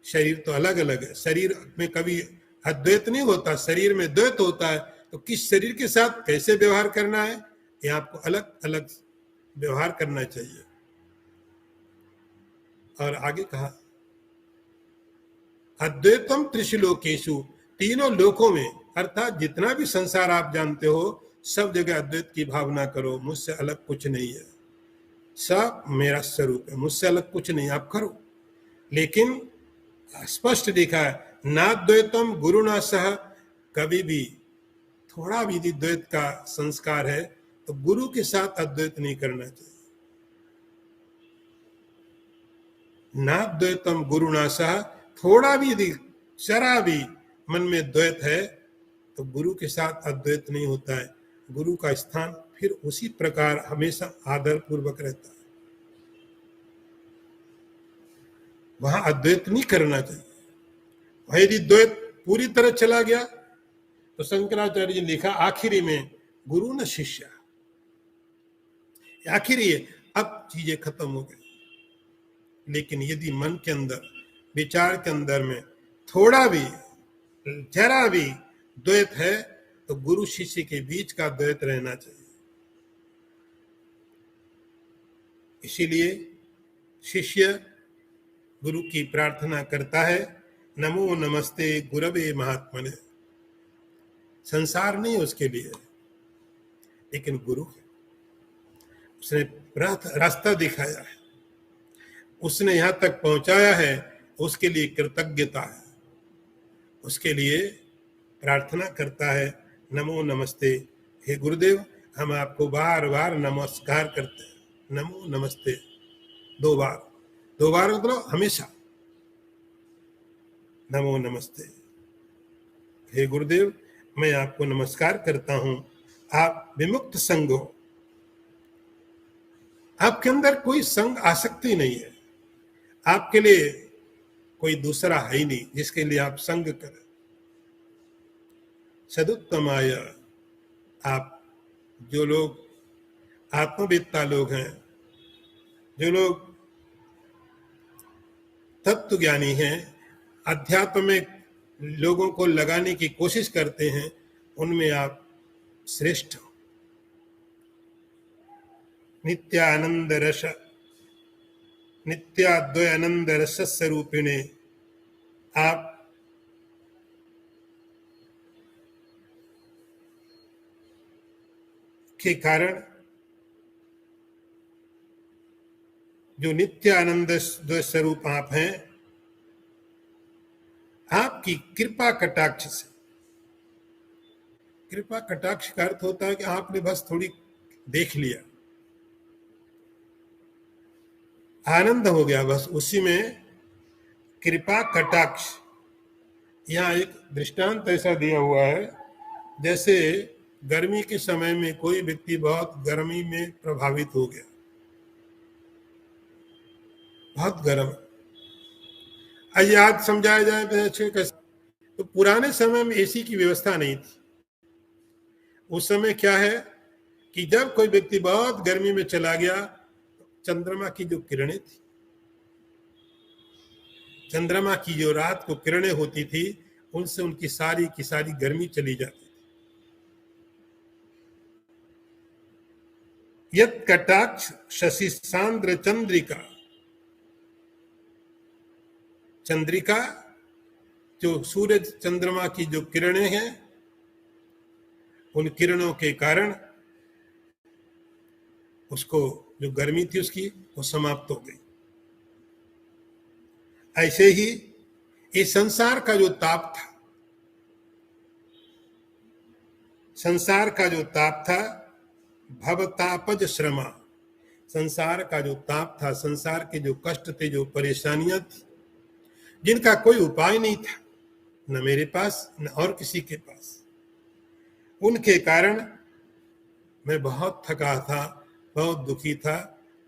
शरीर तो अलग अलग है, शरीर में कभी अद्वैत नहीं होता, शरीर में द्वैत होता है। तो किस शरीर के साथ कैसे व्यवहार करना है, ये आपको अलग अलग व्यवहार करना चाहिए। और आगे कहा अद्वैतम त्रिषु लोकेषु, तीनों लोकों में, अर्थात जितना भी संसार आप जानते हो सब जगह अद्वैत की भावना करो, मुझसे अलग कुछ नहीं है, सब मेरा स्वरूप है, मुझसे अलग कुछ नहीं, आप करो। लेकिन स्पष्ट लिखा है नाद्वैतम गुरुणा सह, कभी भी थोड़ा भी यदि द्वैत का संस्कार है तो गुरु के साथ अद्वैत नहीं करना चाहिए। नाद्वैतम गुरुणा सह, थोड़ा भी यदि जरा भी मन में द्वैत है तो गुरु के साथ अद्वैत नहीं होता है। गुरु का स्थान फिर उसी प्रकार हमेशा आदर पूर्वक रहता है, वहां अद्वैत नहीं करना चाहिए। वह यदि द्वैत पूरी तरह चला गया तो शंकराचार्य जी ने लिखा आखिरी में गुरु न शिष्य, आखिरी है, अब चीजें खत्म हो गई। लेकिन यदि मन के अंदर, विचार के अंदर में थोड़ा भी, जरा भी द्वैत है तो गुरु शिष्य के बीच का द्वैत रहना चाहिए। इसीलिए शिष्य गुरु की प्रार्थना करता है नमो नमस्ते गुरवे महात्मने। संसार नहीं उसके लिए, लेकिन गुरु है, उसने रास्ता दिखाया है, उसने यहां तक पहुंचाया है, उसके लिए कृतज्ञता है, उसके लिए प्रार्थना करता है नमो नमस्ते। हे गुरुदेव, हम आपको बार बार नमस्कार करते हैं, नमो नमस्ते, दो बार मतलब हमेशा नमो नमस्ते। हे गुरुदेव, मैं आपको नमस्कार करता हूं, आप विमुक्त संग हो, आपके अंदर कोई संग आसक्ति नहीं है, आपके लिए कोई दूसरा है ही नहीं जिसके लिए आप संग करें। सदुत्तमाय, आप जो लोग आत्मवेत्ता लोग हैं, जो लोग तत्व ज्ञानी हैं, अध्यात्म में लोगों को लगाने की कोशिश करते हैं, उनमें आप श्रेष्ठ हो। नित्यानंद रस, नित्याद्वय आनंद रस स्वरूपिणे, आप के कारण जो नित्य आनंद स्वरूप आप हैं, आपकी कृपा कटाक्ष से, कृपा कटाक्ष का अर्थ होता है कि आपने बस थोड़ी देख लिया, आनंद हो गया, बस उसी में कृपा कटाक्ष। यहाँ एक दृष्टांत ऐसा दिया हुआ है, जैसे गर्मी के समय में कोई व्यक्ति बहुत गर्मी में प्रभावित हो गया, बहुत गर्म। आइए आज समझाया जाए कैसे। तो पुराने समय में एसी की व्यवस्था नहीं थी। उस समय क्या है कि जब कोई व्यक्ति बहुत गर्मी में चला गया, चंद्रमा की जो किरणें थी, चंद्रमा की जो रात को किरणें होती थी, उनसे उनकी सारी की सारी गर्मी चली जाती थी। यत् कटाक्ष शशि सांद्र चंद्रिका, चंद्रिका जो सूरज चंद्रमा की जो किरणें हैं, उन किरणों के कारण उसको जो गर्मी थी उसकी वो समाप्त हो गई। ऐसे ही इस संसार का जो ताप था, संसार का जो ताप था, भवतापज श्रमा, संसार का जो ताप था, संसार के जो कष्ट थे, जो परेशानियां थी, जिनका कोई उपाय नहीं था, न मेरे पास न और किसी के पास, उनके कारण मैं बहुत थका था, बहुत दुखी था।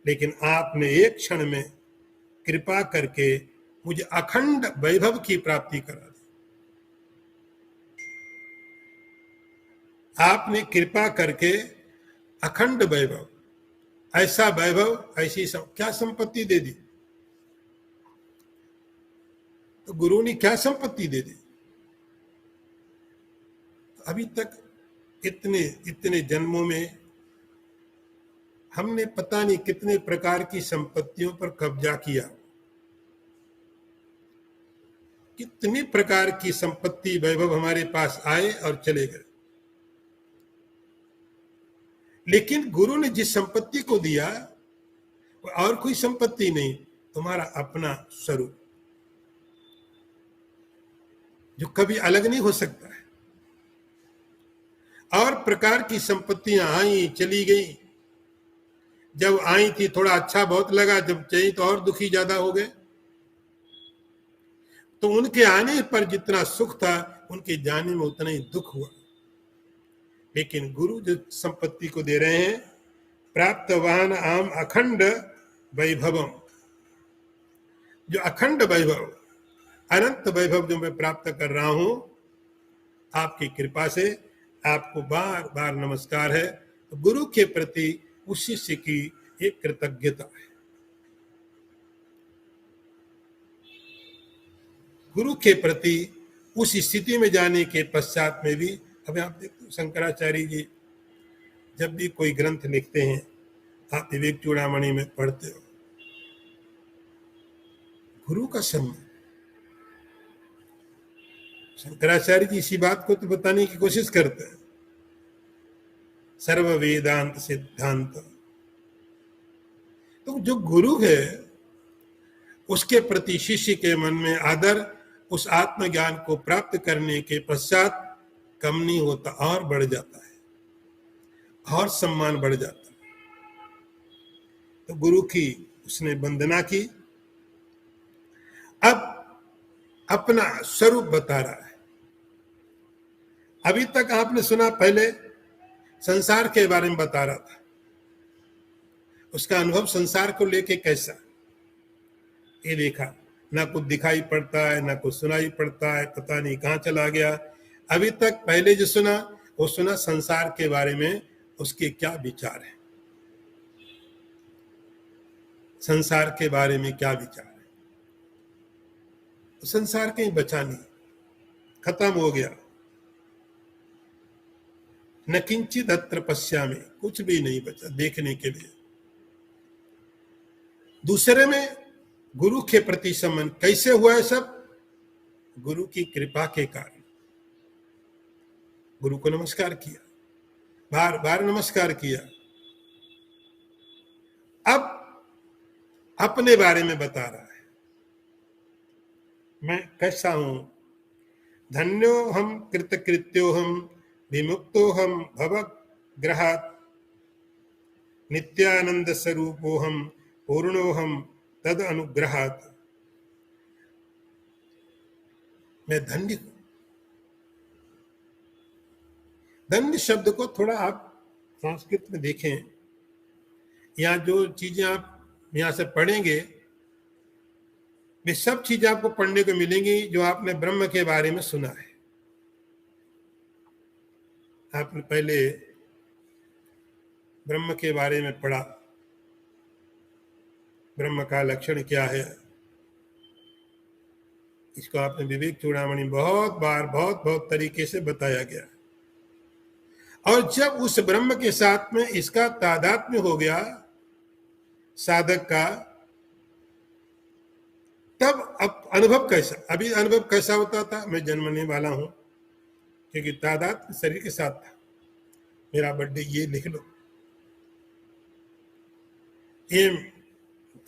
लेकिन आपने एक क्षण में कृपा करके मुझे अखंड वैभव की प्राप्ति करा दी। आपने कृपा करके अखंड वैभव, ऐसा वैभव, ऐसी क्या संपत्ति दे दी। तो गुरु ने क्या संपत्ति दे दी। अभी तक इतने जन्मों में हमने पता नहीं कितने प्रकार की संपत्तियों पर कब्जा किया, कितने प्रकार की संपत्ति वैभव हमारे पास आए और चले गए। लेकिन गुरु ने जिस संपत्ति को दिया वो और कोई संपत्ति नहीं, तुम्हारा अपना स्वरूप, जो कभी अलग नहीं हो सकता है। और प्रकार की संपत्तियां आई चली गई। जब आई थी थोड़ा अच्छा बहुत लगा, जब चाहिए तो और दुखी ज्यादा हो गए। तो उनके आने पर जितना सुख था, उनके जाने में उतना ही दुख हुआ। लेकिन गुरु जो संपत्ति को दे रहे हैं, प्राप्तवान आम अखंड वैभवम, जो अखंड वैभव, अनंत वैभव जो मैं प्राप्त कर रहा हूं आपकी कृपा से, आपको बार बार नमस्कार है। तो गुरु के प्रति उस शिष्य की एक कृतज्ञता है। गुरु के प्रति उस स्थिति में जाने के पश्चात में भी, अभी आप देखते हो शंकराचार्य जी जब भी कोई ग्रंथ लिखते हैं, आप विवेक चूड़ामणि में पढ़ते हो, गुरु का सम्मान। शंकराचार्य जी इसी बात को तो बताने की कोशिश करते हैं, सर्व वेदांत सिद्धांत। तो जो गुरु है उसके प्रति शिष्य के मन में आदर, उस आत्मज्ञान को प्राप्त करने के पश्चात कम नहीं होता, और बढ़ जाता है, और सम्मान बढ़ जाता है। तो गुरु की उसने वंदना की। अब अपना स्वरूप बता रहा है। अभी तक आपने सुना, पहले संसार के बारे में बता रहा था, उसका अनुभव संसार को लेके कैसा, ये देखा, ना कुछ दिखाई पड़ता है, ना कुछ सुनाई पड़ता है, पता नहीं कहां चला गया। अभी तक पहले जो सुना वो सुना संसार के बारे में, उसके क्या विचार है, संसार के बारे में क्या विचार है। तो संसार कहीं बचा नहीं, खत्म हो गया। न किंचित अत्र पश्यामि, कुछ भी नहीं बचा देखने के लिए। दूसरे में गुरु के प्रति सम्मान कैसे हुआ है, सब गुरु की कृपा के कारण। गुरु को नमस्कार किया, बार बार नमस्कार किया। अब अपने बारे में बता रहा है, मैं कैसा हूं। धन्यो हम कृतकृत्यो हम विमुक्तो हम भवग्रहात् नित्यानंद स्वरूपो हम पूर्णो हम तद अनुग्रहात्। मैं धन्य हूं। धन्य शब्द को थोड़ा आप संस्कृत में देखें, यहाँ जो चीजें आप यहाँ से पढ़ेंगे वे सब चीजें आपको पढ़ने को मिलेंगी जो आपने ब्रह्म के बारे में सुना है। आपने पहले ब्रह्म के बारे में पढ़ा, ब्रह्म का लक्षण क्या है, इसको आपने विवेक चूड़ामणि बहुत बार बहुत बहुत तरीके से बताया गया। और जब उस ब्रह्म के साथ में इसका तादात्म्य हो गया साधक का, तब अब अनुभव कैसा, अभी अनुभव कैसा होता था, मैं जन्मने वाला हूं, क्योंकि तादात्म्य शरीर के साथ था। मेरा बर्थडे ये लिख लो, ये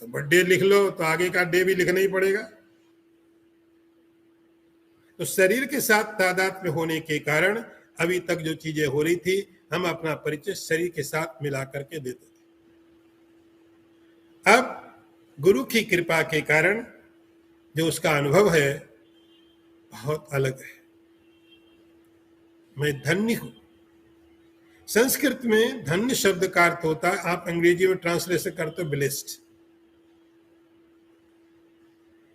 तो बर्थडे लिख लो तो आगे का डे भी लिखना ही पड़ेगा। तो शरीर के साथ तादात्म्य होने के कारण अभी तक जो चीजें हो रही थी, हम अपना परिचय शरीर के साथ मिला करके देते थे। अब गुरु की कृपा के कारण जो उसका अनुभव है बहुत अलग है। मैं धन्य हूं। संस्कृत में धन्य शब्द का अर्थ होता है, आप अंग्रेजी में ट्रांसलेशन करते हो ब्लेस्ड,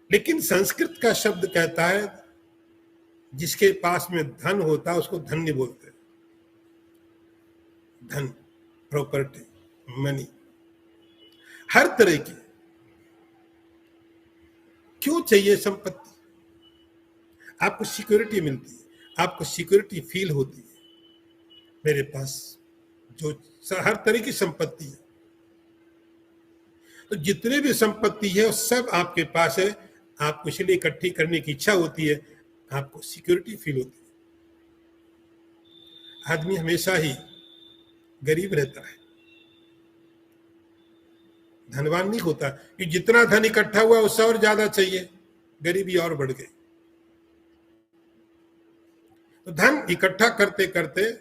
लेकिन संस्कृत का शब्द कहता है जिसके पास में धन होता है उसको धन्य बोलते हैं। धन, प्रॉपर्टी, मनी, हर तरह की। क्यों चाहिए संपत्ति? आपको सिक्योरिटी मिलती है, आपको सिक्योरिटी फील होती है। मेरे पास जो हर तरह की संपत्ति है, तो जितने भी संपत्ति है वो सब आपके पास है, आपको इसलिए इकट्ठी करने की इच्छा होती है, आपको सिक्योरिटी फील होती है। आदमी हमेशा ही गरीब रहता है, धनवान नहीं होता, कि जितना धन इकट्ठा हुआ उससे और ज्यादा चाहिए, गरीबी और बढ़ गई। तो धन इकट्ठा करते करते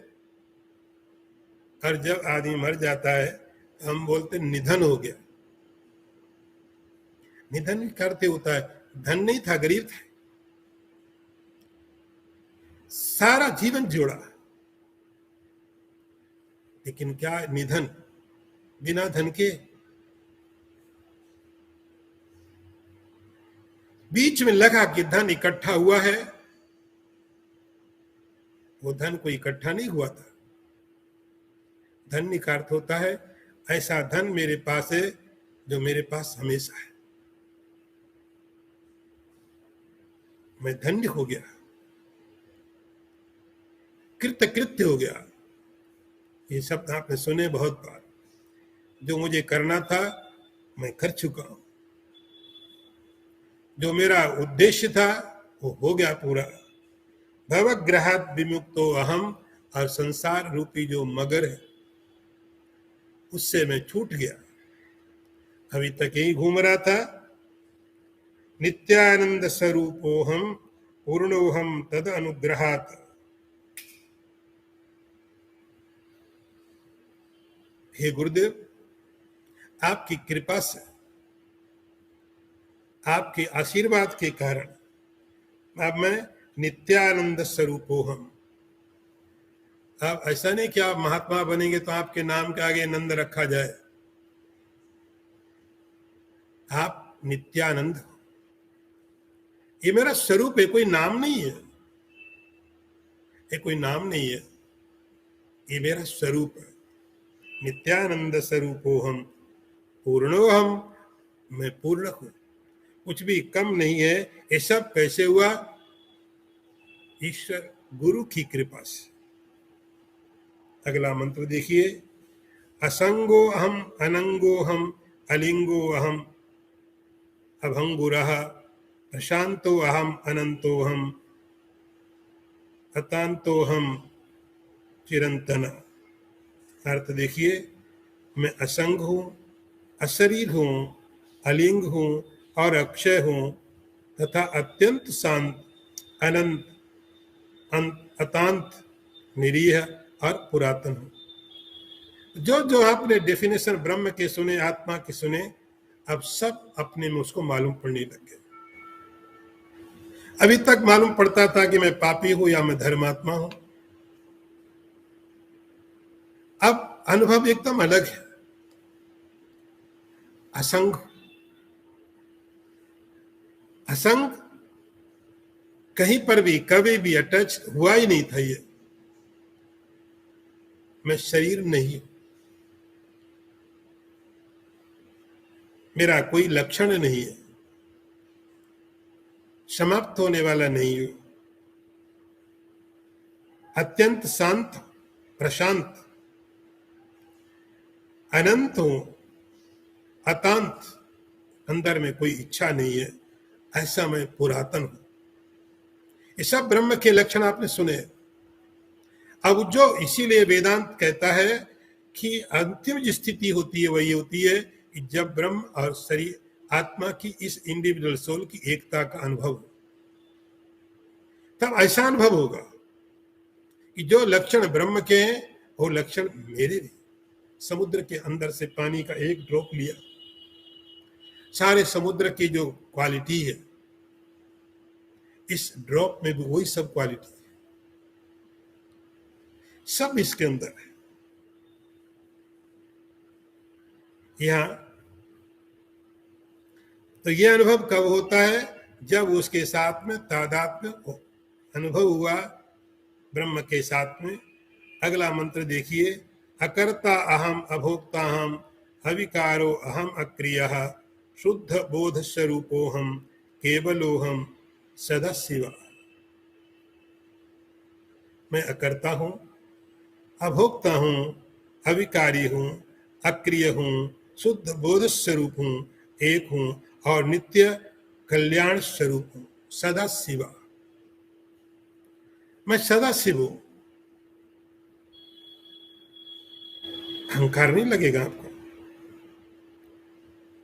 और जब आदमी मर जाता है हम बोलते निधन हो गया। निधन भी करते होता है, धन नहीं था, गरीब था, सारा जीवन जोड़ा, लेकिन क्या निधन बिना धन के? बीच में लगा कि धन इकट्ठा हुआ है, वो धन कोई इकट्ठा नहीं हुआ था। धन्य का अर्थ होता है ऐसा धन मेरे पास है जो मेरे पास हमेशा है। मैं धन्य हो गया, कृतकृत्य हो गया। ये शब्द आपने सुने बहुत बार। जो मुझे करना था मैं कर चुका हूं, जो मेरा उद्देश्य था वो हो गया पूरा। भवग्रहात् विमुक्तो अहम, और संसार रूपी जो मगर है उससे मैं छूट गया। अभी तक यही घूम रहा था। नित्यानंद स्वरूपोहम पूर्णोहम तद अनुग्रहात्। हे गुरुदेव, आपकी कृपा से, आपके आशीर्वाद के कारण अब मैं नित्यानंद स्वरूपोहम। अब ऐसा नहीं कि आप महात्मा बनेंगे तो आपके नाम के आगे नंद रखा जाए। आप नित्यानंद हो, ये मेरा स्वरूप है, कोई नाम नहीं है, ये कोई नाम नहीं है, ये मेरा स्वरूप है। नित्यानंद स्वरूपोहम पूर्णोहम, मैं पूर्ण हूं, कुछ भी कम नहीं है। ये सब कैसे हुआ? ईश्वर गुरु की कृपा से। अगला मंत्र देखिए, असंगो अहम अनंगो हम अलिंगो अहम अभंगुरः प्रशांतो अहम अनंतो हम अतांतो हम चिरंतन। अर्थ देखिए, मैं असंग हूं, अशरीर हूं, अलिंग हूं और अक्षय हूं तथा अत्यंत शांत, अनंत, अतांत, निरीह और पुरातन हूं। जो जो आपने डेफिनेशन ब्रह्म के सुने, आत्मा के सुने, अब सब अपने में उसको मालूम पड़ने लग गए। अभी तक मालूम पड़ता था कि मैं पापी हूं या मैं धर्मात्मा हूं, अब अनुभव एकदम अलग है। असंग, असंग कहीं पर भी कभी भी अटैच हुआ ही नहीं था। ये मैं शरीर नहीं हूं, मेरा कोई लक्षण नहीं है, समाप्त होने वाला नहीं हूं, अत्यंत शांत, प्रशांत, अनंत हूं, अतांत, अंदर में कोई इच्छा नहीं है, ऐसा मैं पुरातन हूं। ये सब ब्रह्म के लक्षण आपने सुने। अब जो इसीलिए वेदांत कहता है कि अंतिम जो स्थिति होती है वही होती है कि जब ब्रह्म और शरीर, आत्मा की इस इंडिविजुअल सोल की एकता का अनुभव हो, तब ऐसा अनुभव होगा कि जो लक्षण ब्रह्म के हैं वो लक्षण मेरे भी। समुद्र के अंदर से पानी का एक ड्रॉप लिया, सारे समुद्र की जो क्वालिटी है इस ड्रॉप में भी वही सब क्वालिटी है, सब इसके अंदर है। यहां तो ये अनुभव कब होता है? जब उसके साथ में तादात्म्य हो, अनुभव हुआ ब्रह्म के साथ में। अगला मंत्र देखिए, अकर्ता अहम अभोक्ता हम, अविकारो अहम अक्रियः, शुद्ध बोध स्वरूपोहम, केवलोहम सदाशिव। मैं अकर्ता हूं, अभोक्ता हूं, अविकारी हूं, अक्रिय हूं, शुद्ध बोध स्वरूप हूं, एक हूं और नित्य कल्याण स्वरूप हूं, सदा शिवा। मैं सदा शिव हूं। अहंकार नहीं लगेगा आपको।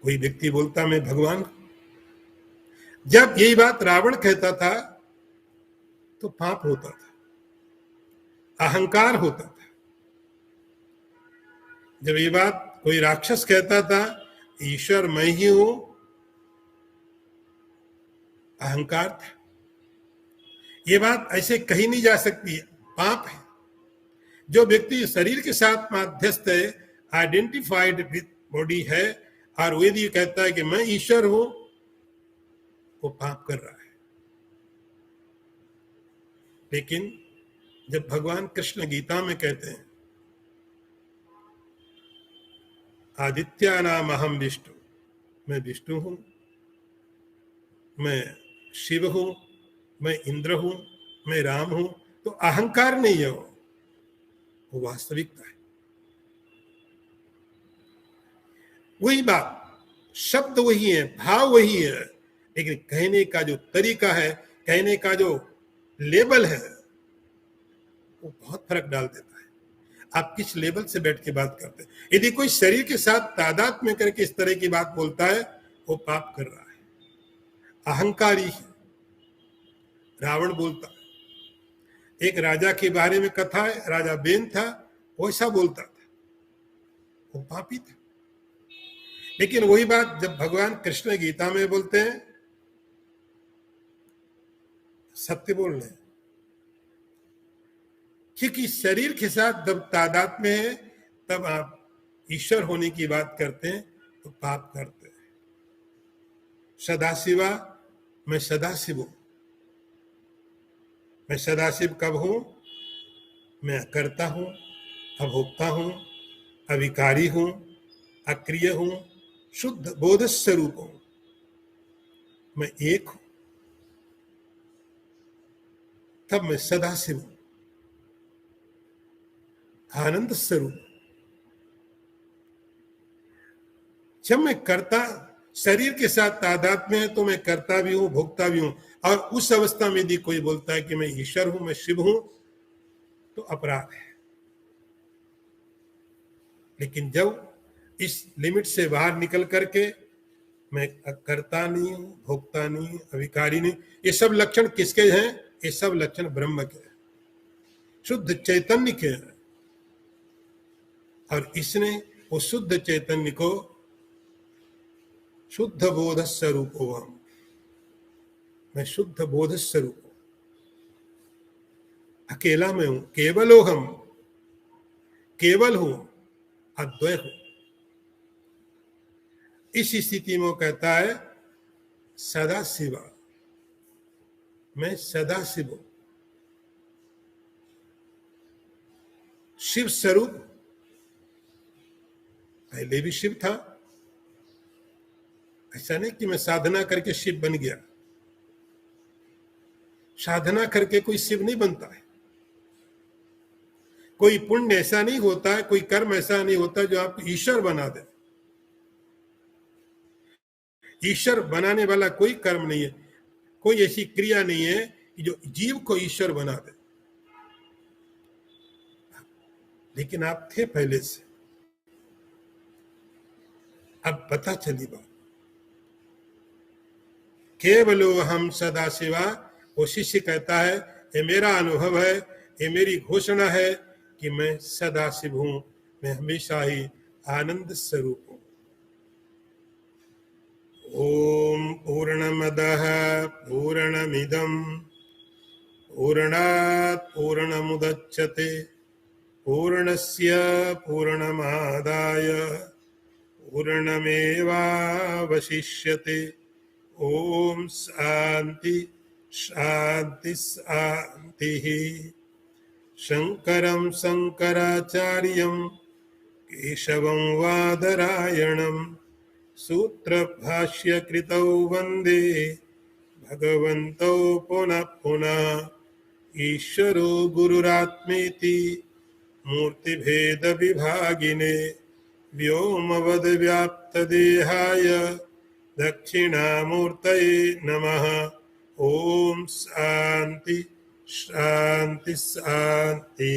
कोई व्यक्ति बोलता मैं भगवान, जब यही बात रावण कहता था तो पाप होता था, अहंकार होता था। जब ये बात कोई राक्षस कहता था ईश्वर मैं ही हूं, अहंकार था। ये बात ऐसे कही नहीं जा सकती है, पाप है। जो व्यक्ति शरीर के साथ माध्यस्थ है, आइडेंटिफाइड विद बॉडी है, और वेद ये कहता है कि मैं ईश्वर हूं, वो पाप कर रहा है। लेकिन जब भगवान कृष्ण गीता में कहते हैं आदित्य नाम अहम विष्णु, मैं विष्णु हूं, मैं शिव हूं, मैं इंद्र हूं, मैं राम हूं, तो अहंकार नहीं है, वो वास्तविकता है। वही बात, शब्द वही है, भाव वही है, लेकिन कहने का जो तरीका है, कहने का जो लेवल है, वो बहुत फर्क डाल देता है। आप किस लेवल से बैठ के बात करते हैं। यदि कोई शरीर के साथ तादाद में करके इस तरह की बात बोलता है, वो पाप कर रहा है, अहंकारी है। रावण बोलता, एक राजा के बारे में कथा है, राजा बेन था, वैसा बोलता था, वो पापी था। लेकिन वही बात जब भगवान कृष्ण गीता में बोलते हैं, सत्य बोल रहे हैं, क्योंकि शरीर के साथ जब तादाद में है तब आप ईश्वर होने की बात करते हैं तो पाप करते हैं। सदाशिवा, मैं सदाशिव हूं। मैं सदाशिव कब हूं? मैं अकर्ता हूं, अभोक्ता हूं, अविकारी हूं, अक्रिय हूं, शुद्ध बोध स्वरूप हूं, मैं एक हूं, तब मैं सदाशिव हूं, आनंद स्वरूप। जब मैं कर्ता शरीर के साथ तादाद में है तो मैं कर्ता भी हूं, भोक्ता भी हूं, और उस अवस्था में यदि कोई बोलता है कि मैं ईश्वर हूं, मैं शिव हूं, तो अपराध है। लेकिन जब इस लिमिट से बाहर निकल करके मैं करता नहीं हूं, भोगता नहीं, अविकारी नहीं, ये सब लक्षण किसके हैं? ये सब लक्षण ब्रह्म के हैं, शुद्ध चैतन्य के हैं। और इसने वो शुद्ध चैतन्य को शुद्ध बोध स्वरूप हुआ, मैं शुद्ध बोध स्वरूप हूं, अकेला मैं हूं, केवलो हम, केवल हूं, अद्वय हूं। इस स्थिति में कहता है सदा शिवा, मैं सदा शिव हूं, शिव स्वरूप। पहले भी शिव था, ऐसा नहीं कि मैं साधना करके शिव बन गया। साधना करके कोई शिव नहीं बनता है, कोई पुण्य ऐसा नहीं होता है, कोई कर्म ऐसा नहीं होता जो आपको ईश्वर बना दे। ईश्वर बनाने वाला कोई कर्म नहीं है, कोई ऐसी क्रिया नहीं है कि जो जीव को ईश्वर बना दे। लेकिन आप थे पहले से, अब पता चली बात। केवलो हम सदा शिवा, वो शिष्य कहता है ये मेरा अनुभव है, ये मेरी घोषणा है कि मैं सदा शिव हूं, मैं हमेशा ही आनंद स्वरूप हूं। ओम पूर्णमदः पूर्णमिदं पूर्णात् पूर्णमुदच्यते पूर्णस्य पूर्णमादाय पूर्णमेवावशिष्यते। ओम शांति शांति शांति। शंकरं शंकराचार्यं केशवं वादरायणं सूत्रभाष्यकृतौ वन्दे भगवन्तौ पुनः पुनः। ईश्वरो गुरुरात्मेति मूर्तिभेदविभागिने व्योमवद्व्याप्तदेहाय दक्षिणामूर्तये नमः। ओम शांति शांति शांति।